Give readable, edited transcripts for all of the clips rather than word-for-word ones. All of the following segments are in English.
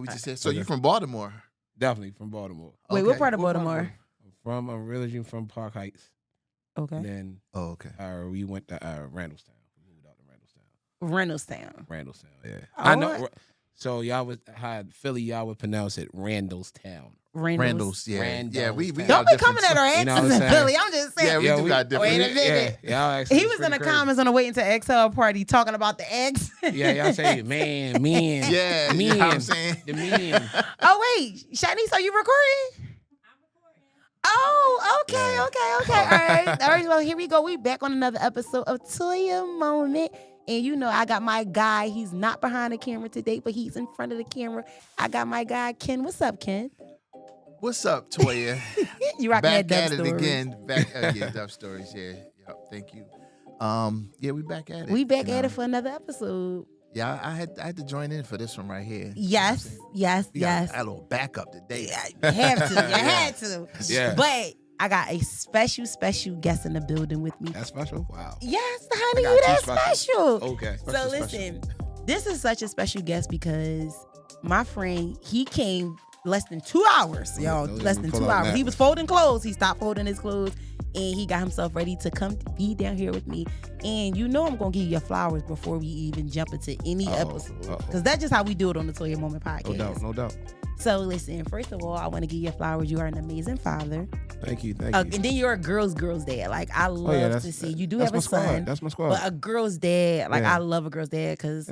what we just said. So you from Baltimore? Definitely from Baltimore. Wait, Okay. what part of Baltimore? I'm originally from Park Heights. Okay. And then we went to Randallstown. We moved out to Randallstown. Randallstown. Yeah. Oh, I know. So y'all would Philly. Y'all would pronounce it Randallstown. Randall's, yeah. Randall's Yeah, we Don't got be different coming at our stuff. accents You know what I'm in saying? Philly. I'm just saying. Yeah, we do got different. Wait a minute. Yeah, y'all He accents was in the pretty comments on the Waiting to Exhale party talking about the eggs. Yeah, y'all say man. Yeah, you know what I'm saying? The man. Oh, wait. Shanice, are you recording? Oh, okay. All right. Well, here we go. We back on another episode of TOYA Moment. And you know, I got my guy. He's not behind the camera today, but he's in front of the camera. I got my guy, Ken. What's up, Ken? What's up, Toya? You rocking Back that at Dub it Stories. again. Dub Stories. Yeah. Yep. Thank you. Yeah, we back at it. We back you at know? it for another episode. Yeah, I had to join in for this one right here. Yes. We got a little backup today. Yeah, you have to. You had to. Yeah. But I got a special guest in the building with me. That's special. Wow. Yes, honey, I you got that two special. Okay. So listen, this is such a special guest because my friend, he came less than 2 hours, y'all. Less than 2 hours. He was folding clothes. He stopped folding his clothes and he got himself ready to come be down here with me. And you know I'm going to give you your flowers before we even jump into any episode. Because that's just how we do it on the TOYA Moment podcast. No doubt. So listen, first of all, I want to give you flowers. You are an amazing father. Thank you. And then you're a girl's dad. Like, I love to see. You do have a son. That's my squad. But a girl's dad, like, Yeah. I love a girl's dad because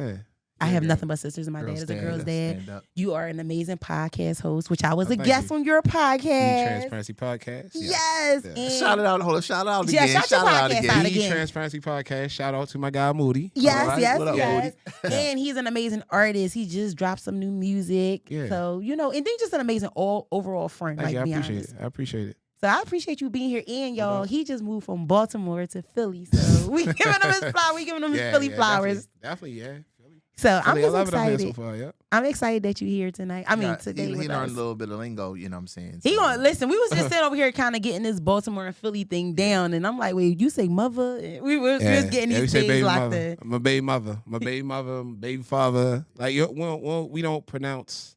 I have nothing but sisters, and my dad is a girl's dad. You are an amazing podcast host, which I was a guest on your podcast. Transparency Podcast. Yes. Yeah. And Shout it out. Hold on. Shout it out Yeah, again. shout your podcast out again. Transparency Podcast. Shout out to my guy Moody. Yes, All right. What up, yes. Moody? And he's an amazing artist. He just dropped some new music. Yeah. So, you know, and then just an amazing overall friend. Thank you. I be appreciate honest. it. I appreciate it. So I appreciate you being here. And y'all, he just moved from Baltimore to Philly. So we giving him his flowers. We giving him his Philly flowers. Definitely, yeah. Philly. So I'm Philly, just I love excited. it up here so far, yeah. I'm excited that you're here tonight. I mean, today He with learned us. a little bit of lingo, you know what I'm saying? He So, gonna listen. We was just sitting over here kind of getting this Baltimore and Philly thing down. And I'm like, wait, you say mother? And we was getting these things locked in. My baby mother, my baby father. Like we don't pronounce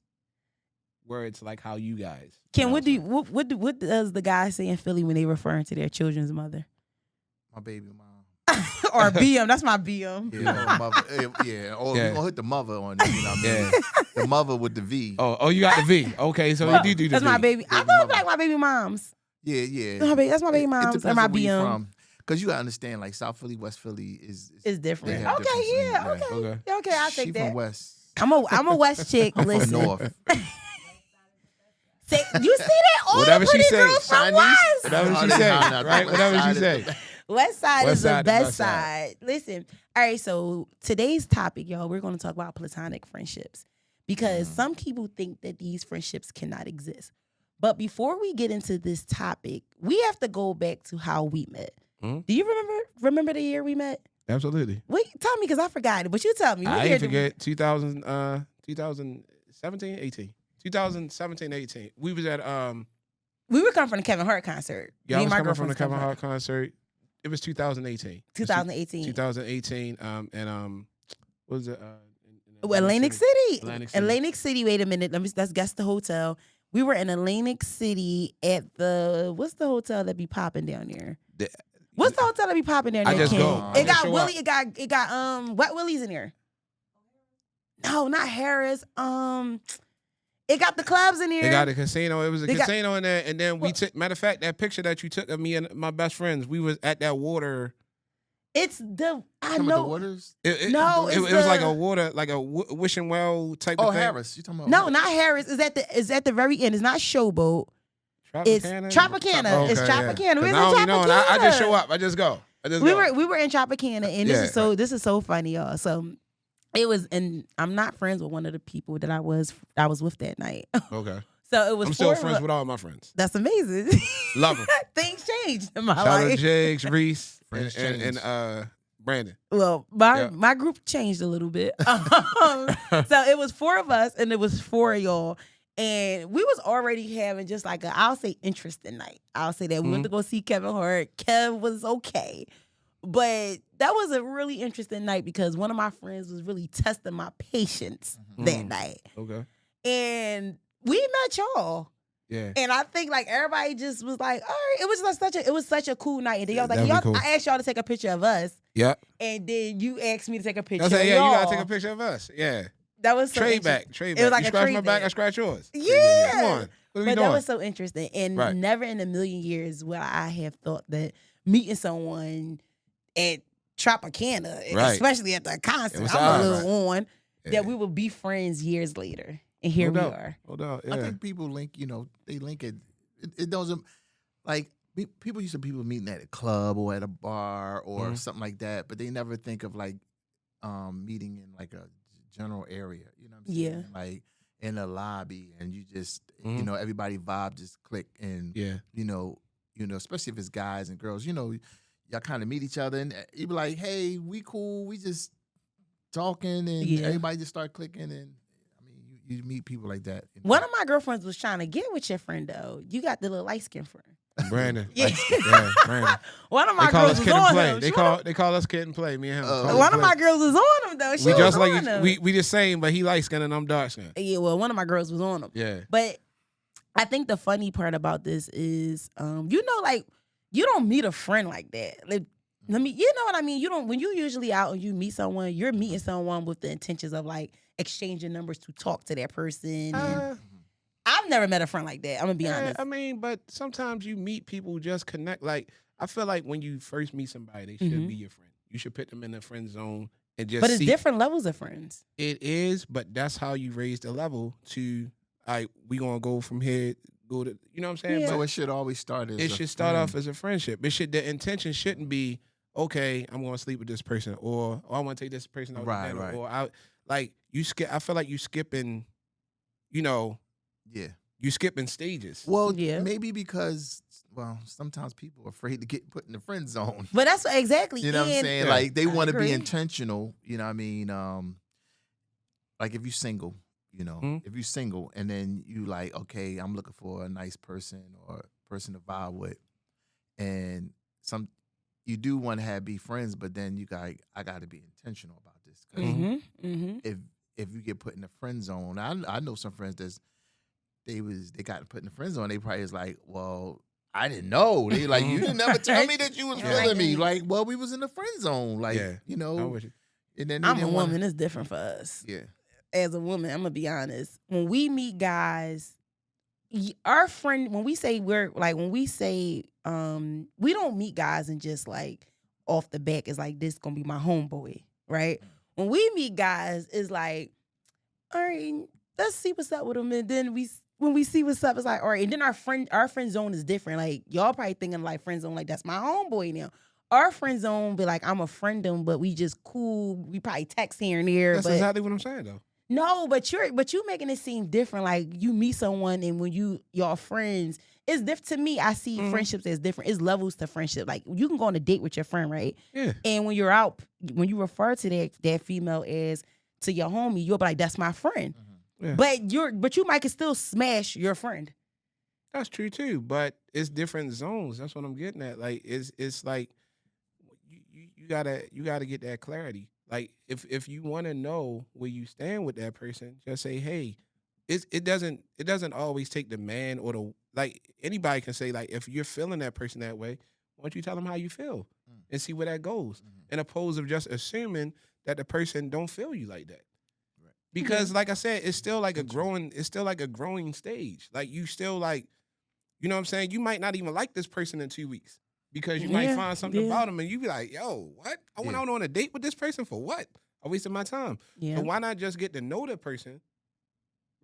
words like how you guys. Ken, what does the guy say in Philly when they referring to their children's mother? My baby mom. Or BM? That's my BM. Yeah, mother. Yeah. Oh, we're gonna hit the mother on it, you know what I mean? The mother with the V. Oh, you got the V. Okay, so you do the That's V. my baby. I thought it was like my baby moms. Yeah. That's my baby It moms depends or my on where you're BM. from. Because you gotta understand, like South Philly, West Philly is Different. they have Okay, differences, yeah, yeah. okay. I'll She take from that. West. I'm a West chick. I'm Listen. from North. You see that? All Whatever the she pretty say, girls from Chinese. West. Whatever she Nah, say, nah, right? Whatever she say. West side West is the side, best the best side. Listen, all right, so today's topic, y'all, we're going to talk about platonic friendships because some people think that these friendships cannot exist. But before we get into this topic, we have to go back to how we met. Do you remember the year we met? Absolutely. Wait, tell me because I forgot it, but you tell me. I ain't forget 2017, 18. 2017, 18. We was at we were coming from the Kevin Hart concert. Yeah, Me I and was my coming from the girlfriend Kevin Hart concert. It was 2018. 2018. 2018. What was it? Atlantic City. Atlantic City. Wait a minute. Let's guess the hotel. We were in Atlantic City at what's the hotel that be popping down there? What's the hotel that be popping down there? I just Ken? go. It got show Willie. up. It got Wet Willie's in there. No, not Harris. It got the clubs in there. They got a casino. It was a They got- casino in there, and then we took. Matter of fact, that picture that you took of me and my best friends, we was at that water. It's the I Some of know. the waters? No, it it's was like the- a water, like a wishing well type Oh, of thing. Harris. You talking about? No, not Harris. It's at the very end. It's not Showboat. It's Tropicana. It's Tropicana. We was in I don't be knowing. I just Tropicana. show up. I just go. We were in Tropicana, and Yeah. this is so funny, y'all. So it was, and I'm not friends with one of the people that I was with that night. Okay. So it was. I'm still four friends of- with all my friends. That's amazing. Love them. Things changed in my Shout out to life. Jigs, Reese, Friends and change. Brandon. Well, my group changed a little bit. So it was four of us, and it was four of y'all. And we was already having just like I'll say interesting night. I'll say that we went to go see Kevin Hart. Kev was okay. But that was a really interesting night because one of my friends was really testing my patience that night. Okay. and we met y'all. Yeah. And I think like everybody just was like, all right, it was like such a cool night. And then y'all was like, That'd be cool. I asked y'all to take a picture of us. Yep. And then you asked me to take a picture. I said, of yeah, y'all. you gotta take a picture of us. Yeah. That was so trade back. It was like you a scratch trade my back, back. I scratch yours. Yeah. Come on. What are we But doing? that was so interesting. And Right. never in a million years would I have thought that meeting someone at Tropicana, Right. especially at the It concert, was I'm odd, a little on, Yeah. that we would be friends years later. And here No we doubt. are. No doubt. Yeah. I think people link, they link it. It doesn't, like, people used to people meeting at a club or at a bar or something like that, but they never think of like meeting in like a general area. You know what I'm saying? Yeah. Like in a lobby, and you just, everybody vibe just click, and Yeah. especially if it's guys and girls, y'all kind of meet each other, and you be like, hey, we cool, we just talking, and everybody just start clicking, and you meet people like that. One of my girlfriends was trying to get with your friend though. You got the little light skin friend. Brandon. Yeah. Brandon. One of my They call girls us was kid and on play. him. They call us kid and play. Me and him. One of my girls was on him though. She we was just on like him. we the same, but he light skinned and I'm dark skinned. Yeah, well, one of my girls was on him. Yeah. But I think the funny part about this is, like you don't meet a friend like that. Like, you know what I mean? You don't, when you usually out and you meet someone, you're meeting someone with the intentions of like exchanging numbers to talk to that person. And I've never met a friend like that. I'm gonna be honest. I mean, but sometimes you meet people who just connect. Like, I feel like when you first meet somebody, they should be your friend. You should put them in the friend zone and just. But it's different levels of friends. It is, but that's how you raise the level to. We gonna go from here. Go to, you know what I'm saying? Yeah. So it should always start as It should start off as a friendship. The intention shouldn't be, okay, I'm gonna sleep with this person, or I want to take this person out to dinner, Right. or I feel like you skipping, you skipping stages. Well, Yeah. maybe because, sometimes people are afraid to get put in the friend zone. But that's what, exactly. You know what I'm And saying? Yeah. Like they want to agree. be intentional. You know what I mean? Like if you're single, if you're single and then you like, okay, I'm looking for a nice person or a person to vibe with, and you do want to be friends, but then I got to be intentional about this. 'Cause if you get put in the friend zone, I know some friends they got put in the friend zone. They probably was like, well, I didn't know. They like, you didn't never tell me that you was feeling me. Like, well, we was in the friend zone. Like, I'm with you. And then I'm a woman. It's different for us. Yeah. As a woman, I'm gonna be honest. When we meet guys, our friend, when we say we don't meet guys and just like off the back is like, this gonna be my homeboy, right? When we meet guys, it's like, all right, let's see what's up with them, and then when we see what's up, it's like, all right, and then our friend zone is different. Like y'all probably thinking like friend zone, like that's my homeboy now. Our friend zone be like, I'm a friend of him, but we just cool. We probably text here and there. That's exactly what I'm saying though. No, but you making it seem different. Like you meet someone and when y'all friends, it's different to me. I see friendships as different. It's levels to friendship. Like you can go on a date with your friend, right? Yeah. And when you're out, when you refer to that female as to your homie, you'll be like, that's my friend. Yeah. But you might can still smash your friend. That's true too, but it's different zones. That's what I'm getting at. Like it's like you gotta get that clarity. Like if you want to know where you stand with that person, just say, hey, it doesn't always take the man or the, like anybody can say, like, if you're feeling that person that way, why don't you tell them how you feel and see where that goes, in opposed of just assuming that the person don't feel you like that. Right. Because like I said, it's still like a growing stage. Like you still like, you know what I'm saying? You might not even like this person in 2 weeks. Because you might find something about them and you be like, yo, what? I went out on a date with this person for what? I wasted my time. Yeah. So why not just get to know the person,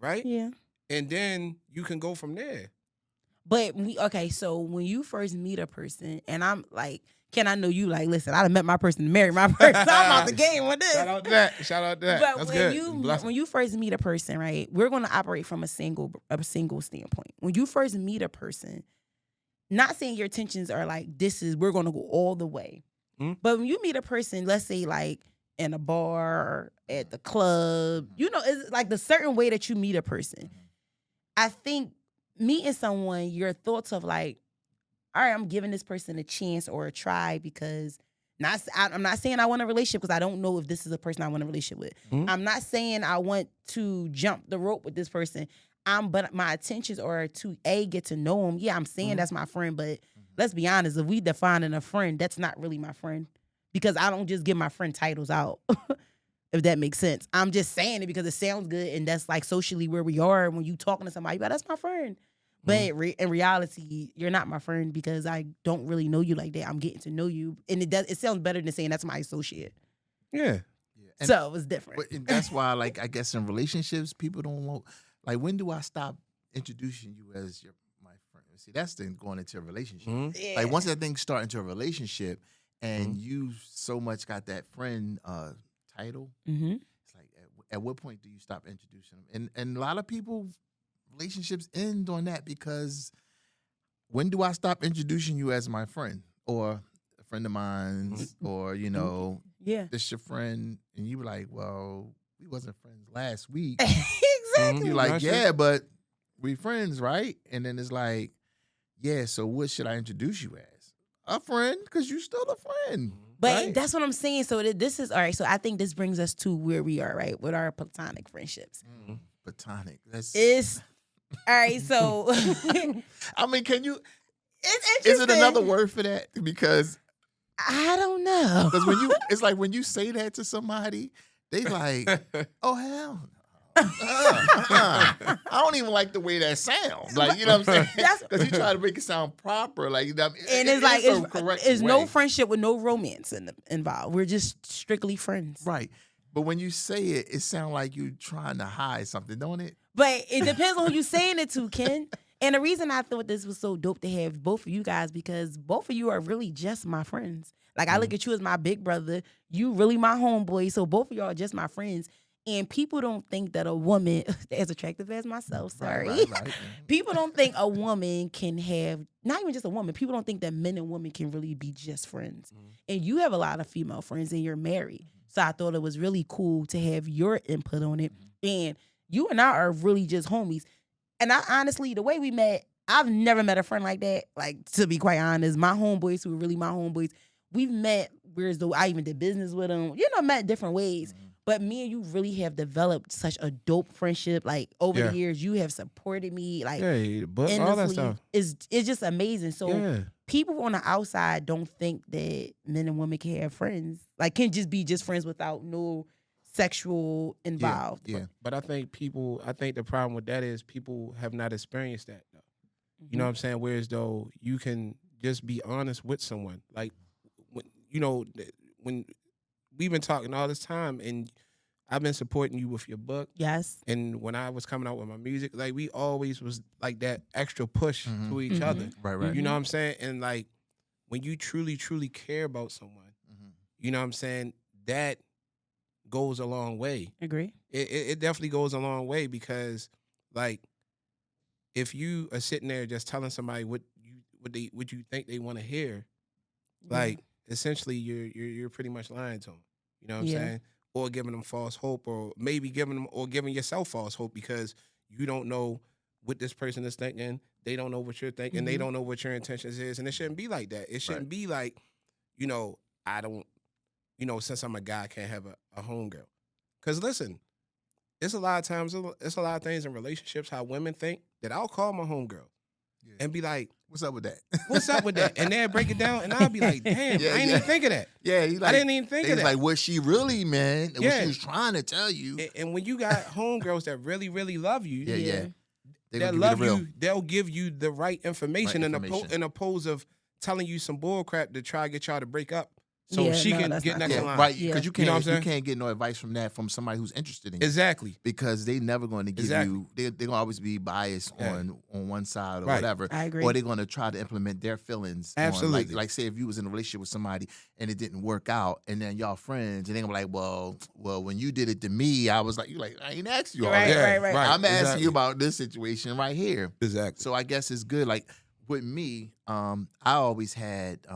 right? Yeah. And then you can go from there. But so when you first meet a person, and I'm like, can I know you? Like, listen, I done met my person to marry my person. I'm out the game with this. Shout out to that. But that's good. When you first meet a person, right, we're going to operate from a single standpoint. When you first meet a person, not saying your intentions are like, we're going to go all the way. But when you meet a person, let's say like in a bar, at the club, it's like the certain way that you meet a person. I think meeting someone, your thoughts of like, all right, I'm giving this person a chance or a try because I'm not saying I want a relationship because I don't know if this is a person I want a relationship with. Mhm. I'm not saying I want to jump the rope with this person. But my intentions are to get to know him. Yeah, I'm saying that's my friend, but let's be honest. If we defining a friend, that's not really my friend because I don't just give my friend titles out. If that makes sense, I'm just saying it because it sounds good and that's like socially where we are when you talking to somebody. But that's my friend. But in reality, you're not my friend because I don't really know you like that. I'm getting to know you, and it sounds better than saying that's my associate. Yeah. And, so it's different. and that's why, like, I guess in relationships, people don't want. Like, when do I stop introducing you as my friend? See, that's then going into a relationship. Yeah. Like, once that thing start into a relationship, and you so much got that friend title, it's like, at what point do you stop introducing them? And a lot of people, relationships end on that because when do I stop introducing you as my friend or a friend of mine's or, this your friend, and you were like, well, we wasn't friends last week. Exactly. You're like, yeah, but we friends, right? And then it's like, yeah, so what should I introduce you as? A friend, because you still a friend. But right? that's what I'm saying. So this is all right. So I think this brings us to where we are, right, with our platonic friendships. Platonic. It's all right. So I mean, can you? It's Is it interesting. another word for that? Because I don't know. Because it's like when you say that to somebody, they like, oh hell no. I don't even like the way that sounds. Like, you know what I'm saying? Because you try to make it sound proper. Like, and it's no friendship with no romance involved. We're just strictly friends. Right. But when you say it, it sounds like you're trying to hide something, don't it? But it depends on who you're saying it to, Ken. And the reason I thought this was so dope to have both of you guys, because both of you are really just my friends. Like, I look at you as my big brother. You really my homeboy. So both of y'all are just my friends. And people don't think that a woman, as attractive as myself, sorry. Right. People don't think a woman can have, not even just a woman, people don't think that men and women can really be just friends. And you have a lot of female friends and you're married. So I thought it was really cool to have your input on it. And you and I are really just homies. And I honestly, the way we met, I've never met a friend like that. Like, to be quite honest, my homeboys who are really my homeboys, we've met, I even did business with them, met different ways. But me and you really have developed such a dope friendship. Like, over the years, you have supported me. Like, but all that stuff. It's just amazing. So people on the outside don't think that men and women can have friends. Like, can just be just friends without no sexual involved. Yeah. But I think the problem with that is people have not experienced that, though. You know what I'm saying? Whereas, though, you can just be honest with someone. Like, when we've been talking all this time, and I've been supporting you with your book. Yes. And when I was coming out with my music, like, we always was like that extra push to each other. Right. You know what I'm saying? And like, when you truly, truly care about someone, you know what I'm saying? That goes a long way. Agree. It definitely goes a long way, because, like, if you are sitting there just telling somebody what you think they want to hear, like, essentially you're pretty much lying to them. You know what I'm saying? Or giving them false hope, or maybe giving yourself false hope, because you don't know what this person is thinking. They don't know what you're thinking. They don't know what your intentions is. And it shouldn't be like that. It shouldn't be like, I don't, since I'm a guy, I can't have a homegirl. Because listen, it's a lot of things in relationships how women think that I'll call my homegirl and be like, what's up with that? What's up with that? And they'll break it down, and I'll be like, damn, I didn't even think of that. Yeah, I didn't even think of that. Like, what she really meant, and what she was trying to tell you. And when you got homegirls that really, really love you, They'll love you, they'll give you the right information, in opposed of telling you some bull crap to try to get y'all to break up. So she can get next in line. Right, because you know what I'm saying? You can't get no advice from somebody who's interested in you. Exactly. Because they never going to give you, they're going to always be biased on one side or whatever. I agree. Or they're going to try to implement their feelings. Absolutely. Like, say, if you was in a relationship with somebody and it didn't work out, and then y'all friends, and they're going to be like, well, when you did it to me, I was like, you're like, I ain't asked you all that. Right. I'm asking you about this situation right here. Exactly. So I guess it's good. Like, with me, I always had,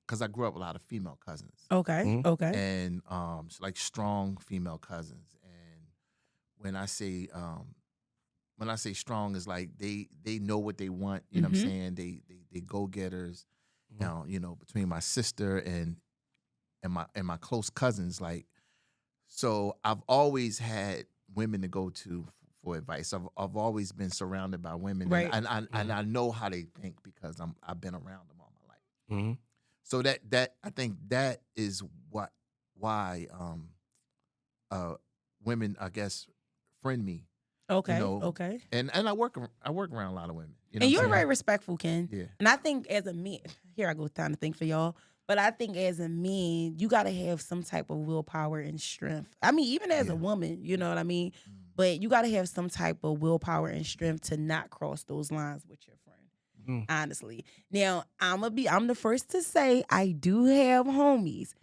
because I grew up with a lot of female cousins. Okay. Okay. And like strong female cousins. And when I say strong, is like they know what they want. You know what I'm saying? They go getters. Now, between my sister and my close cousins, like, so I've always had women to go to for advice. I've always been surrounded by women, Right. and I know how they think because I've been around them all my life. Mm-hmm. So that I think that is why women, I guess, friend me. Okay. You know, Okay. And I work around a lot of women. You know And what you're I'm very saying? respectful, Ken. Yeah. And I think as a man, here I go time to think for y'all. But I think as a man, you gotta have some type of willpower and strength. I mean, even as a woman, you know what I mean? But you gotta have some type of willpower and strength to not cross those lines with your friend. Honestly. Now, I'm the first to say I do have homies.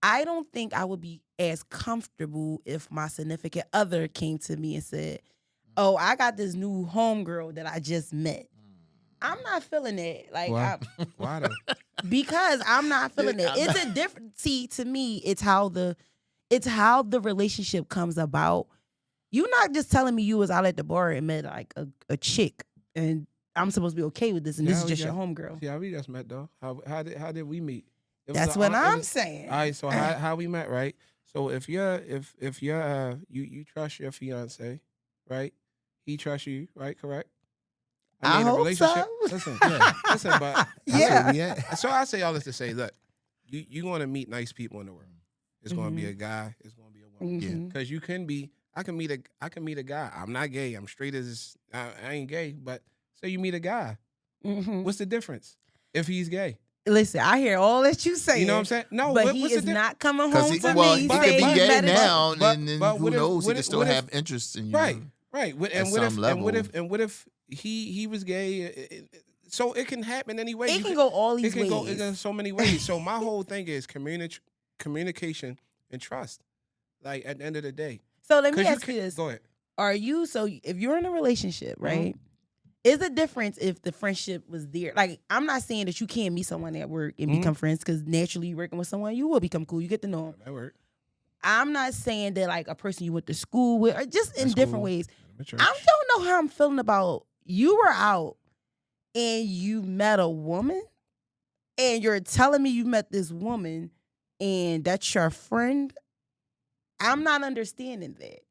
I don't think I would be as comfortable if my significant other came to me and said, "Oh, I got this new homegirl that I just met." I'm not feeling it. Like, Why though? because I'm not feeling it. It's a different. See, to me, it's how the relationship comes about. You're not just telling me you was out at the bar and met like a chick, and I'm supposed to be okay with this, and this is just your homegirl. Yeah, we just met though. How did we meet? That's what I'm saying. All right, so how we met, right? So if you trust your fiance, right? He trusts you, right? Correct. I a hope relationship. so. Listen, but Yeah. So I say all this to say, look, you going to meet nice people in the world. It's going to be a guy. It's going to be a woman. Because you can be. I can meet a guy. I'm not gay. I'm straight as I ain't gay. But say you meet a guy. What's the difference if he's gay? Listen, I hear all that you say. You know what I'm saying? No, but he is not coming home to me. He could be gay now, and who knows? He could still have interest in you. Right. And what if he was gay? So it can happen anyway. It can go all these ways. It can go so many ways. So my whole thing is communication and trust. Like at the end of the day. So let me ask you this. Go ahead. If you're in a relationship, right? Is a difference if the friendship was there? Like, I'm not saying that you can't meet someone at work and become friends, because naturally you're working with someone, you will become cool. You get to know them. That work. I'm not saying that like a person you went to school with, or just in different ways. I don't know how I'm feeling about you were out and you met a woman, and you're telling me you met this woman and that's your friend. I'm not understanding that.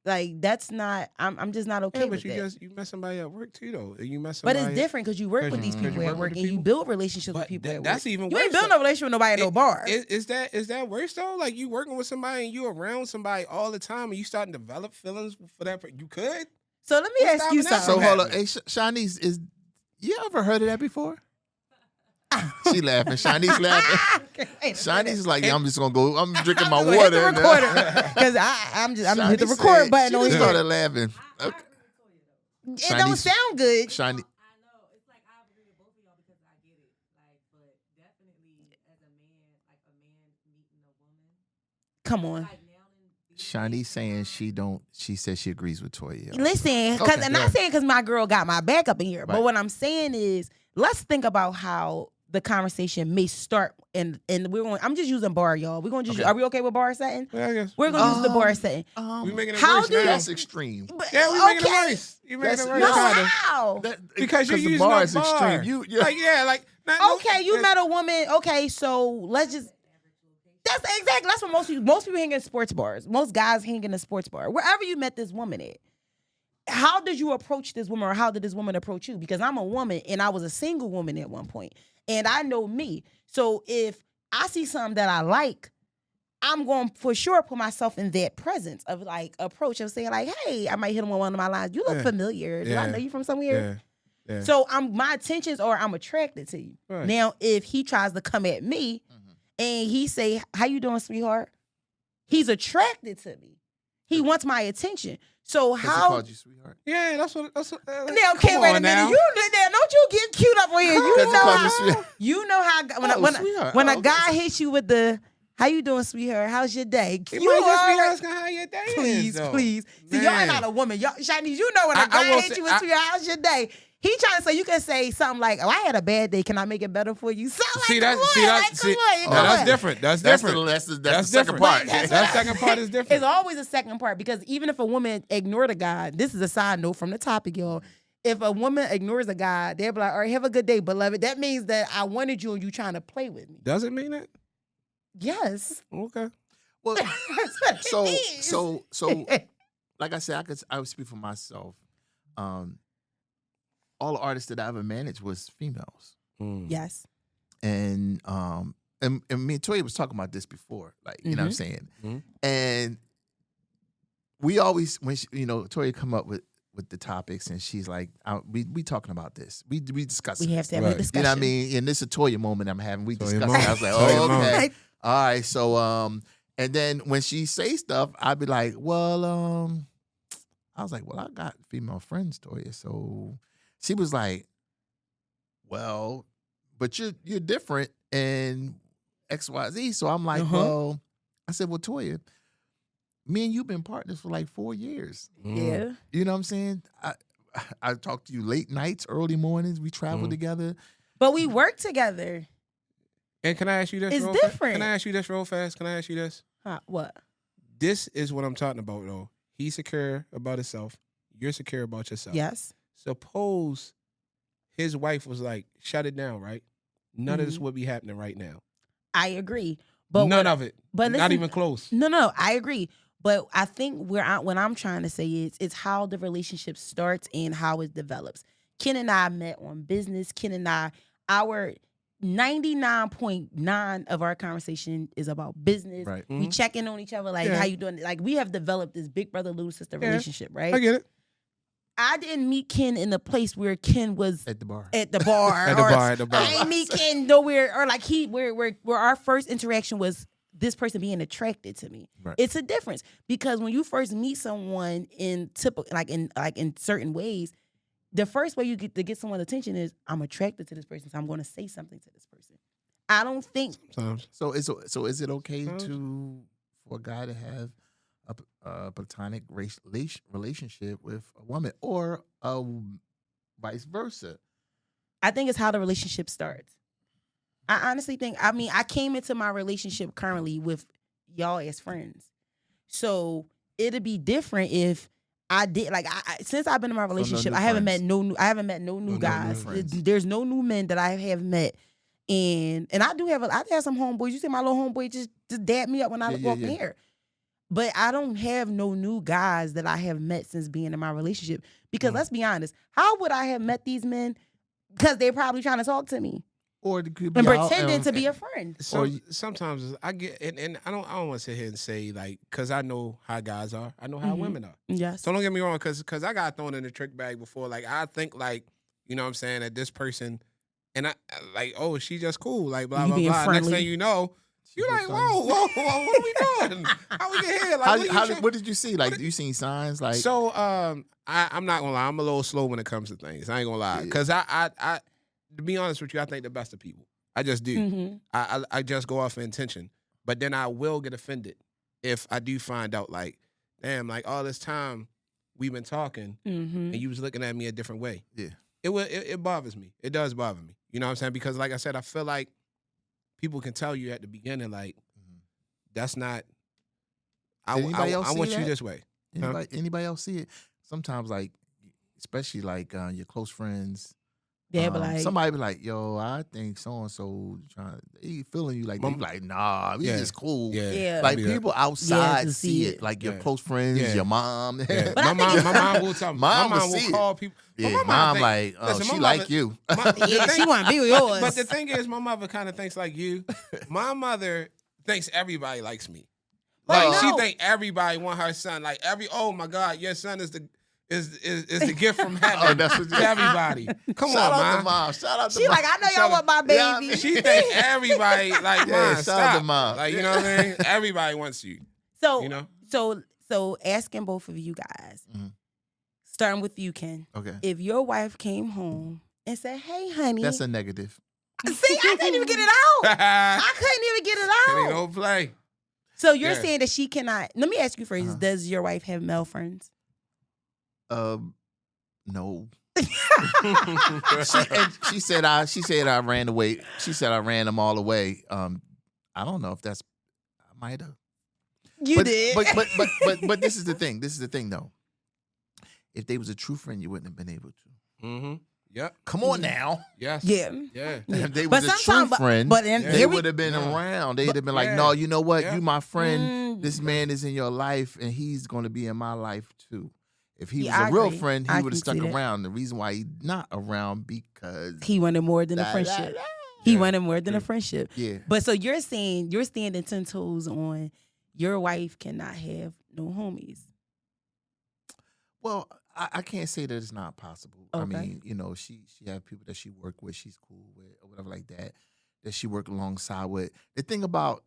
Like, that's not. I'm just not okay with that. You met somebody at work too, though. You met somebody. But it's different because you work with these people at work, and you build relationships with people at work. That's even worse. You ain't building a relationship with nobody at no bar. Is that worse though? Like, you working with somebody and you around somebody all the time, and you starting to develop feelings for that person. You could. So let me ask you something. So hold on, hey, Shanice, you ever heard of that before? She laughing. Shanice laughing. Shanice is like, yeah, I'm just gonna go. I'm drinking my water. Hit the recorder, because I'm just hit the record button. She just started laughing. Okay. It don't sound good. Shani. I know. It's like I agree with both of y'all because I get it. Like, but definitely as a man, like a man meeting a woman. Come on. Like now Shanice saying she says she agrees with Toya. Listen, because I'm not saying because my girl got my back up in here, but what I'm saying is, let's think about how the conversation may start, and we're going. I'm just using bar, y'all. We're going to just. Are we okay with bar setting? Yeah, I guess. We're going to use the bar setting. We making it how worse do now. That's extreme. Yeah, we making it worse. You making it worse. No, how? Because you're the using bar a is bar. extreme. Okay, you met a woman. Okay, so let's just. That's exactly. That's what most people hang in sports bars. Most guys hang in a sports bar. Wherever you met this woman at. How did you approach this woman, or how did this woman approach you? Because I'm a woman and I was a single woman at one point, and I know me. So if I see something that I like, I'm going to for sure put myself in that presence of like approach of saying like, hey, I might hit him on one of my lines. You look familiar. Do I know you from somewhere? Yeah. So my intentions are I'm attracted to you. Right. Now, if he tries to come at me and he say, how you doing, sweetheart? He's attracted to me. He wants my attention. So how? He called you sweetheart. Yeah, that's what. Now, okay, wait a minute. Now. You don't you get cute up here. You know how when a guy hits you with the how you doing, sweetheart? How's your day? You might just be asking how your day is. Please. See, y'all not a woman. Y'all, Shanice, you know when a guy hits you with sweetheart, how's your day? He trying to say you can say something like, "Oh, I had a bad day. Can I make it better for you?" That's different. That's different. That's the second part. That second part is different. It's always a second part, because even if a woman ignored a guy, this is a side note from the topic, y'all. If a woman ignores a guy, they'll be like, "All right, have a good day, beloved." That means that I wanted you and you trying to play with me. Does it mean that? Yes. Okay. Well, That's what it so is. so like I said, I would speak for myself. All the artists that I ever managed was females, Yes. and me and Toya was talking about this before, like you know what I'm saying, and we always when Toya come up with the topics, and she's like, we talking about this, we discussing. We have to have Right. a discussion. You know what I mean? And this is a Toya moment I'm having. We Toya discussing. moment. I was like, Toya oh, moment. okay. Right. All right. So and then when she say stuff, I'd be like, well, I was like, well, I got female friends, Toya. So she was like, well, but you're different and XYZ. So I'm like, well, I said, well, Toya, me and you've been partners for like 4 years. Yeah. You know what I'm saying? I talk to you late nights, early mornings. We travel together. But we work together. And can I ask you this? It's real different. Fast? Can I ask you this real fast? Can I ask you this? Huh, what? This is what I'm talking about, though. He's secure about himself. You're secure about yourself. Yes. Suppose his wife was like, shut it down, right? None of this would be happening right now. I agree. But None of it. But Not listen, even close. No, I agree. But I think what I'm trying to say is it's how the relationship starts and how it develops. Ken and I met on business. Ken and I, our 99.9 of our conversation is about business. Right. We check in on each other, like, Yeah. how you doing? Like, we have developed this big brother, little sister Yeah. relationship, right? I get it. I didn't meet Ken in the place where Ken was At the bar. at the bar. At the bar, at the bar. I ain't meet Ken nowhere, or like where our first interaction was this person being attracted to me. Right. It's a difference because when you first meet someone in typical, like in certain ways, the first way you get to get someone's attention is I'm attracted to this person, so I'm going to say something to this person. I don't think Sometimes. So is it okay for a guy to have a platonic relationship with a woman or vice versa? I think it's how the relationship starts. I honestly think, I came into my relationship currently with y'all as friends. So it'd be different if I did, like, since I've been in my relationship, new I haven't friends. met no new guys. friends. There's no new men that I have met. And I have some homeboys. You see my little homeboy just dab me up when I walk in here. But I don't have no new guys that I have met since being in my relationship. Because let's be honest, how would I have met these men? Because they're probably trying to talk to me Or it could be and out, pretending to be a friend. Sometimes I get, and I don't want to sit here and say, like, because I know how guys are. I know how women are. Yes. So don't get me wrong, because I got thrown in the trick bag before. Like, I think, like, you know what I'm saying, that this person, and I, like, oh, she just cool. Like, blah, You blah, being blah. friendly. Next thing you know, you're like, whoa, what are we doing? How we get here? Like, what did you see? Like, you seen signs? Like, So, I'm not gonna lie. I'm a little slow when it comes to things. I ain't gonna lie, because I, to be honest with you, I think the best of people. I just do. Mm-hmm. I just go off intention, but then I will get offended if I do find out, like, damn, like all this time we've been talking and you was looking at me a different way. Yeah. It bothers me. It does bother me. You know what I'm saying? Because like I said, I feel like people can tell you at the beginning, like, that's not. I want you this way. Anybody else see it? Sometimes, like, especially like your close friends. Yeah, but like somebody be like, "Yo, I think so and so he feeling you like, they be like, nah, we just cool." Yeah. Like people outside to see see it, it. like your close friends, your mom. Yeah. But my mom will tell me. Mom my mom will will see call it. people. Yeah, But mom think- like, oh, listen, she my like mother- you. yeah, she want to be with yours. But the thing is, my mother kind of thinks like you. My mother thinks everybody likes me. But Like no. she think everybody want her son. Like oh my God, your son is the gift from heaven that's what to everybody. Come Shout on, out to man. mom. Shout out to she mom. like, I know y'all want my Yeah, I baby. mean, She think everybody like Yeah, mine. shout Stop. out to mom. Like you know what I mean? Everybody wants you. So You know? so asking both of you guys, starting with you, Ken. Okay, If your wife came home and said, "Hey, honey," that's a negative. see, I couldn't even get it out. I couldn't even get it It ain't out. no play. So you're Yeah. saying that she cannot. Let me ask you first: does your wife have male friends? No. she said I ran away. She said I ran them all away. I don't know if that's I might have. You did. But this is the thing. This is the thing though. If they was a true friend, you wouldn't have been able to. Mm-hmm. Yep. Come on now. Yes. Yeah. Yeah. If they But was a true sometimes, friend, but they would have been Yeah. around. They'd have been like, Yeah. no, you know what? Yeah. You my friend. This man is in your life, and he's going to be in my life too. If he was I a real agree. friend, I he would can have stuck see that. around. The reason why he's not around because he wanted more than a friendship. He Yeah. wanted more than a friendship. Yeah. But so you're saying you're standing 10 toes on your wife cannot have no homies. Well, I can't say that it's not possible. Okay. I mean, you know, she have people that she work with, she's cool with, or whatever like that she work alongside with. The thing about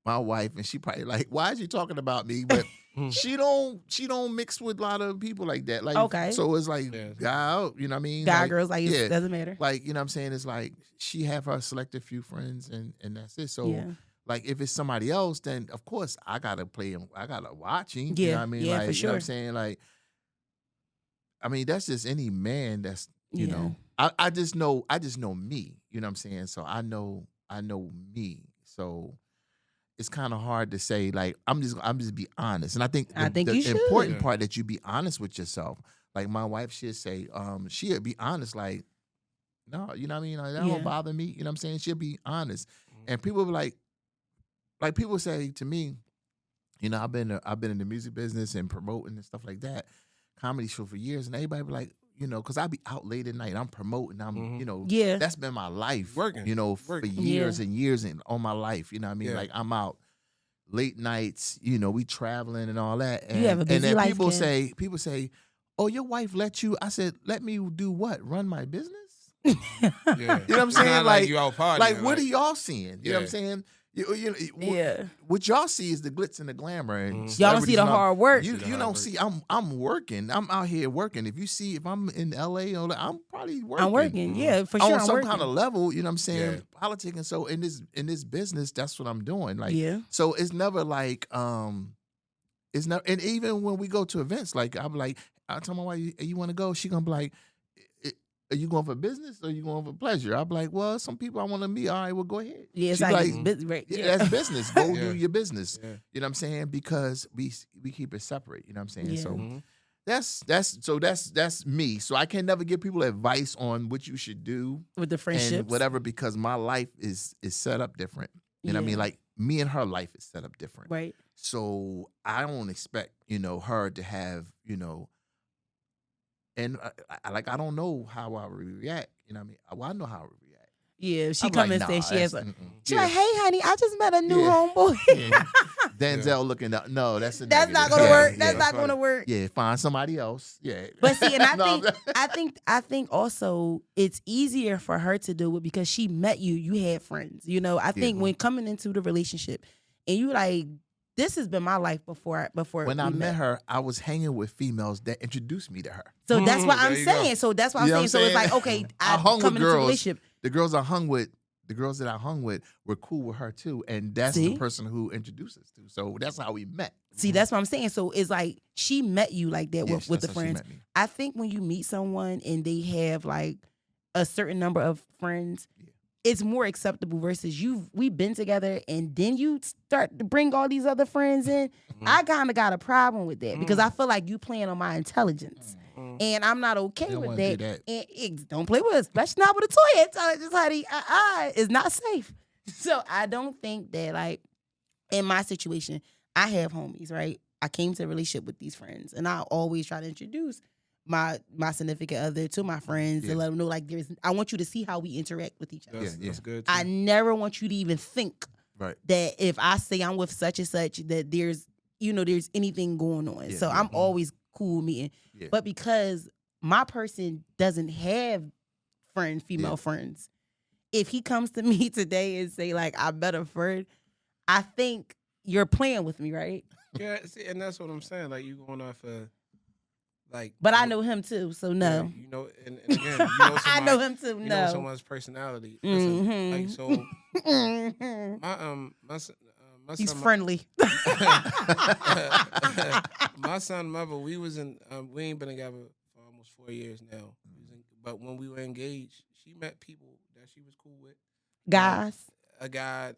my wife, and she probably like, why is she talking about me? But she don't mix with a lot of people like that. Like, Okay. So it's like, Yeah. guy out, you know what I mean? Guy, Like, girls, like, yeah. it doesn't matter. Like, you know what I'm saying? It's like she have her selected few friends and that's it. So Yeah. like if it's somebody else, then of course I gotta play him. I gotta watch him. Yeah. You know what I mean? Yeah, Like, for you know what I'm sure. saying? Like, I mean, that's just any man that's, you Yeah. know. I just know me. You know what I'm saying? So I know me. So it's kind of hard to say, like, I'm just be honest. And I think the you should. important Yeah. part that you be honest with yourself. Like my wife, she'd say, she'd be honest, like, no, you know what I mean? Like, that Yeah. don't bother me. You know what I'm saying? She'll be honest. And people be like people say to me, you know, I've been in the music business and promoting and stuff like that, comedy show for years, and everybody be like, you know, because I be out late at night, I'm promoting, you know, Yeah. that's been my life, Working. you know, for Working. years and years and all my life, you know what I mean? Yeah. Like I'm out late nights, you know, we traveling and all that, and, You have a busy and then life, people say, oh, your wife let you? I said, let me do what? Run my business? Yeah. You know what I'm It's saying? not Like you out partying. like, what are y'all seeing? You know what I'm Yeah. saying? Yeah. What y'all see is the glitz and the glamour, and Y'all don't see celebrities the and all- hard work. You See the you hard don't work. see. I'm working. I'm out here working. If I'm in LA, I'm probably working. I'm working. Yeah, for sure. on I'm some working. kind of level. You know what I'm saying? Yeah. Politics, and so in this business, that's what I'm doing. Like, Yeah. so it's never like it's never. And even when we go to events, like I'm like, I tell my wife, you want to go? She gonna be like, are you going for business or are you going for pleasure? I'm like, well, some people I want to meet. All right, well, go ahead. Yeah, it's She like, like, it's right. yeah, that's business. Go Yeah. do your business. Yeah. You know what I'm saying? Because we keep it separate. You know what I'm saying? Yeah. So Mhm. that's me. So I can never give people advice on what you should do With the friendships. and whatever, because my life is set up different. You know what I mean? Yeah. Like me and her life is set up different. Right. So I don't expect, you know, her to have, you know, and I don't know how I would react. You know what I mean? Well, I know how I would react. Yeah, if she I'm come like, and say nah, she has that's- a. mm-mm. She's Yeah. like, hey, honey, I just met a new Yeah. homeboy. Yeah. Denzel looking up. No, that's a That's not negative. gonna Yeah, work. yeah. That's not funny. gonna work. Yeah, find somebody else. Yeah. But see, and I No, think also it's easier for her to do it because she met you. You had friends. You know, I think when coming into the relationship and you like, this has been my life before when we I met her, I was hanging with females that introduced me to her. So that's what There I'm you go. saying. So that's what I'm You know saying. what I'm So it's like, saying? okay, I I hung with come into a girls. relationship. The girls that I hung with were cool with her too, and that's See? the person who introduced us to. So that's how we met. See, that's what I'm saying. So it's like she met you like that Yeah, with the that's how she friends. met me. I think when you meet someone and they have like a certain number of friends, Yeah. it's more acceptable versus we've been together and then you start to bring all these other friends in. I kind of got a problem with that because I feel like you playing on my intelligence. And I'm not okay They don't with wanna that. do that. And don't play with us, especially not with a TOYA intelligence, honey. It's not safe. So I don't think that, like, in my situation, I have homies, right? I came to a relationship with these friends, and I always try to introduce my significant other to my friends Yeah. and let them know, like, I want you to see how we interact with each other. That's good. I Too. never want you to even think Right. that if I say I'm with such and such, that there's anything going on. Yeah, So yeah. I'm always cool meeting. Yeah. But because my person doesn't have female Yeah. friends, if he comes to me today and say, like, I met a friend, I think you're playing with me, right? Yeah, see, and that's what I'm saying. Like you going off like. But I know him too, so no. Yeah, you know, and again, you know somebody, I know him too, You know no. someone's personality. Listen, Mhm. like so, Mhm. my son, He's friendly. my son, mother, we was in. We ain't been together for almost 4 years now. But when we were engaged, she met people that she was cool with. Guys. A guy,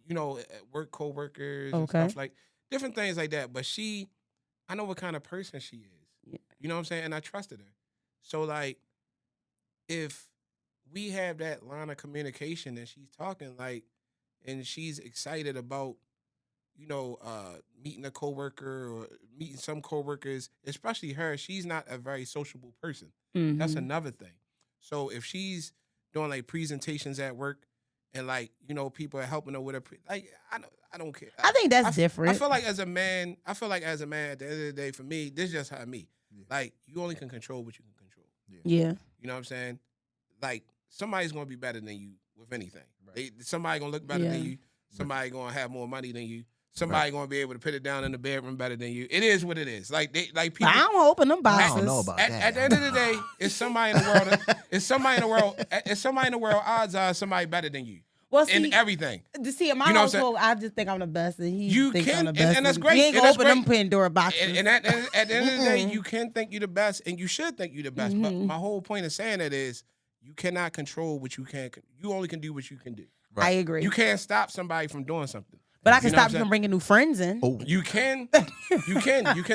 you know, work co-workers Okay. and stuff like different things like that. But I know what kind of person she is. Yeah. You know what I'm saying? And I trusted her. So like, if we have that line of communication and she's talking like, and she's excited about, meeting a coworker or meeting some coworkers, especially her, she's not a very sociable person. Mm-hmm. That's another thing. So if she's doing like presentations at work and like, people are helping her with her, I don't care. I think that's different. I feel like as a man, at the end of the day, for me, this is just how me. Yeah. Like, you only can control what you can control. Yeah. You know what I'm saying? Like, somebody's going to be better than you with anything. Right. Somebody going to look better than you. Somebody going to have more money than you. Somebody going to be able to put it down in the bedroom better than you. It is what it is. Like people. I don't open them boxes. I don't know about that. At the end of the day, it's somebody in the world. It's somebody in the world. Odds are somebody better than you. Well, see, in everything. See, in my household, I just think I'm the best, and he thinks I'm the best. And that's great. You ain't gonna open them Pandora boxes. And at the end of the day, you can think you the best, and you should think you the best. But my whole point of saying that is, you cannot control what you can. You only can do what you can do. Right. I agree. You can't stop somebody from doing something. But I can stop you from bringing new friends in. Oh. You can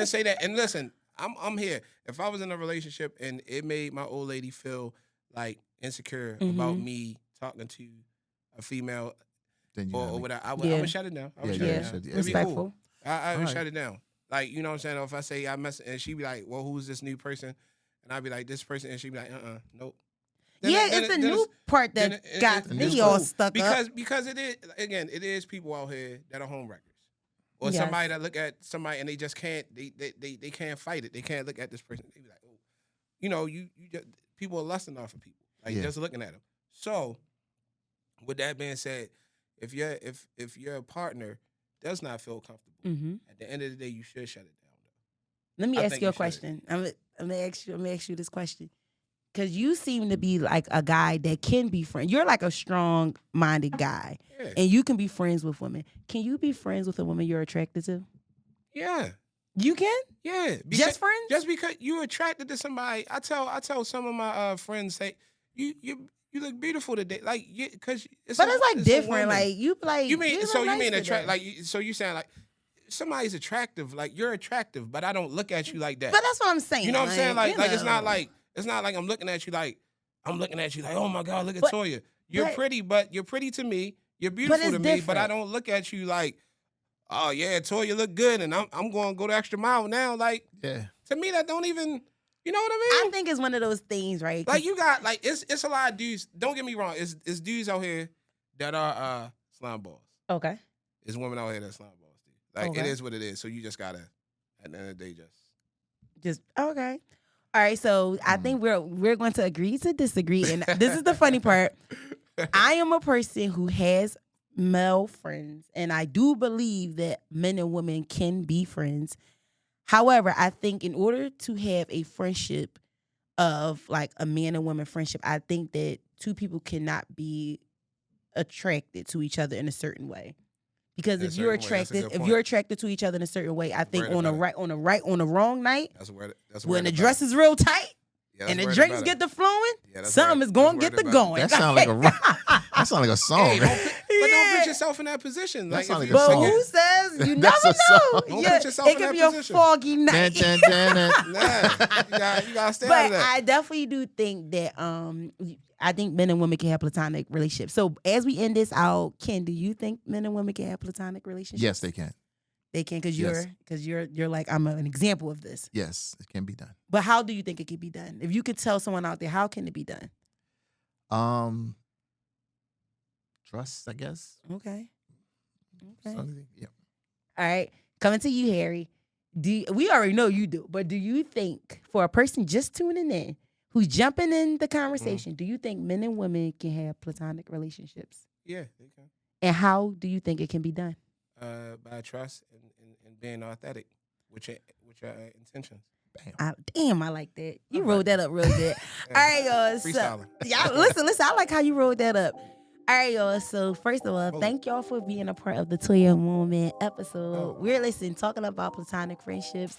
say that. And listen, I'm here. If I was in a relationship and it made my old lady feel like insecure about me talking to a female or whatever, I would shut it down. I would shut it down. Respectful. Cool. I would shut it down. Like, you know what I'm saying? Or if I say I mess, and she be like, well, who's this new person? And I'd be like, this person. And she'd be like, nope. It's the new part that got me all stuck up. Because it is people out here that are home wreckers. Or somebody that look at somebody and they just can't, they can't fight it. They can't look at this person. They be like, oh. You just, people are lusting off of people. Like, just looking at them. So, with that being said, if your partner does not feel comfortable, at the end of the day, you should shut it down. Let me ask you a question. I'm gonna ask you this question. Because you seem to be like a guy that can be friends. You're like a strong-minded guy. Yeah. And you can be friends with women. Can you be friends with a woman you're attracted to? Yeah. You can? Yeah. Just friends? Just because you're attracted to somebody. I tell some of my friends, say, you look beautiful today. Like, because it's like different. Like, you mean attract, like, so you sound like, somebody's attractive. Like, you're attractive, but I don't look at you like that. But that's what I'm saying. You know what I'm saying? Like it's not like I'm looking at you like, oh my God, look at Toya. You're pretty, but you're pretty to me. You're beautiful to me, but I don't look at you like, oh yeah, Toya look good, and I'm going to go the extra mile now. Like, to me, that don't even, you know what I mean? I think it's one of those things, right? Like, you got, like, it's a lot of dudes. Don't get me wrong. It's dudes out here that are slime balls. Okay. It's women out here that slime balls, dude. Like, it is what it is. So you just gotta, at the end of the day, just okay. All right, so I think we're going to agree to disagree, and this is the funny part. I am a person who has male friends, and I do believe that men and women can be friends. However, I think in order to have a friendship of like a man and woman friendship, I think that two people cannot be attracted to each other in a certain way. Because if you're attracted to each other in a certain way, I think on a wrong night, when the dress is real tight and the drinks get the flowing, something is going to get the going. That sounds like a song. Hey, but don't put yourself in that position. Like, but who says you never know? Don't put yourself in that position. It could be a foggy night. You gotta stay out of that. But I definitely do think that I think men and women can have platonic relationships. So as we end this out, Ken, do you think men and women can have platonic relationships? Yes, they can. They can, because you're like, I'm an example of this. Yes, it can be done. But how do you think it can be done? If you could tell someone out there, how can it be done? Trust, I guess. Okay. Yeah. All right. Coming to you, Harry. We already know you do, but do you think for a person just tuning in, who's jumping in the conversation, do you think men and women can have platonic relationships? Yeah, they can. And how do you think it can be done? By trust and being authentic with your intentions. Damn, I like that. You rolled that up real good. All right, y'all. So, y'all, listen. I like how you rolled that up. All right, y'all. So first of all, thank y'all for being a part of the TOYA Moment episode. We're talking about platonic friendships.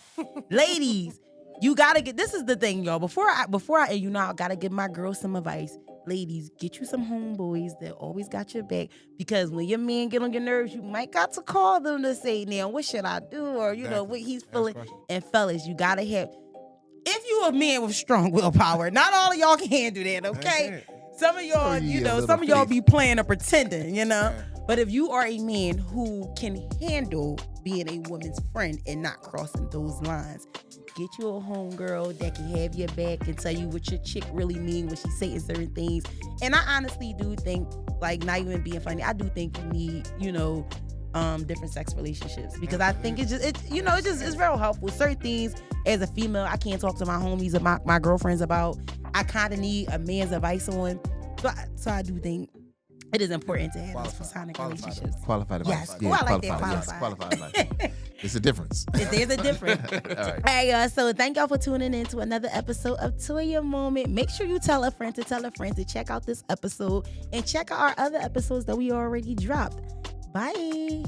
Ladies, you gotta get. This is the thing, y'all. Before I I gotta give my girls some advice. Ladies, get you some homeboys that always got your back, because when your man get on your nerves, you might got to call them to say, now, what should I do? Or, what he's feeling. And fellas, you gotta have, if you a man with strong willpower, not all of y'all can handle that, okay? Some of y'all, some of y'all be playing or pretending, But if you are a man who can handle being a woman's friend and not crossing those lines, get you a homegirl that can have your back and tell you what your chick really mean when she saying certain things. And I honestly do think, like, not even being funny, I do think you need, different sex relationships, because I think it's real helpful. Certain things as a female I can't talk to my homies or my girlfriends about. I kind of need a man's advice on. So I do think it is important to have those platonic relationships. Qualified advice. Yes. Yeah, I like that. Qualified advice. It's a difference. There's a difference. All right, so thank y'all for tuning in to another episode of TOYA Moment. Make sure you tell a friend to check out this episode and check out our other episodes that we already dropped. Bye.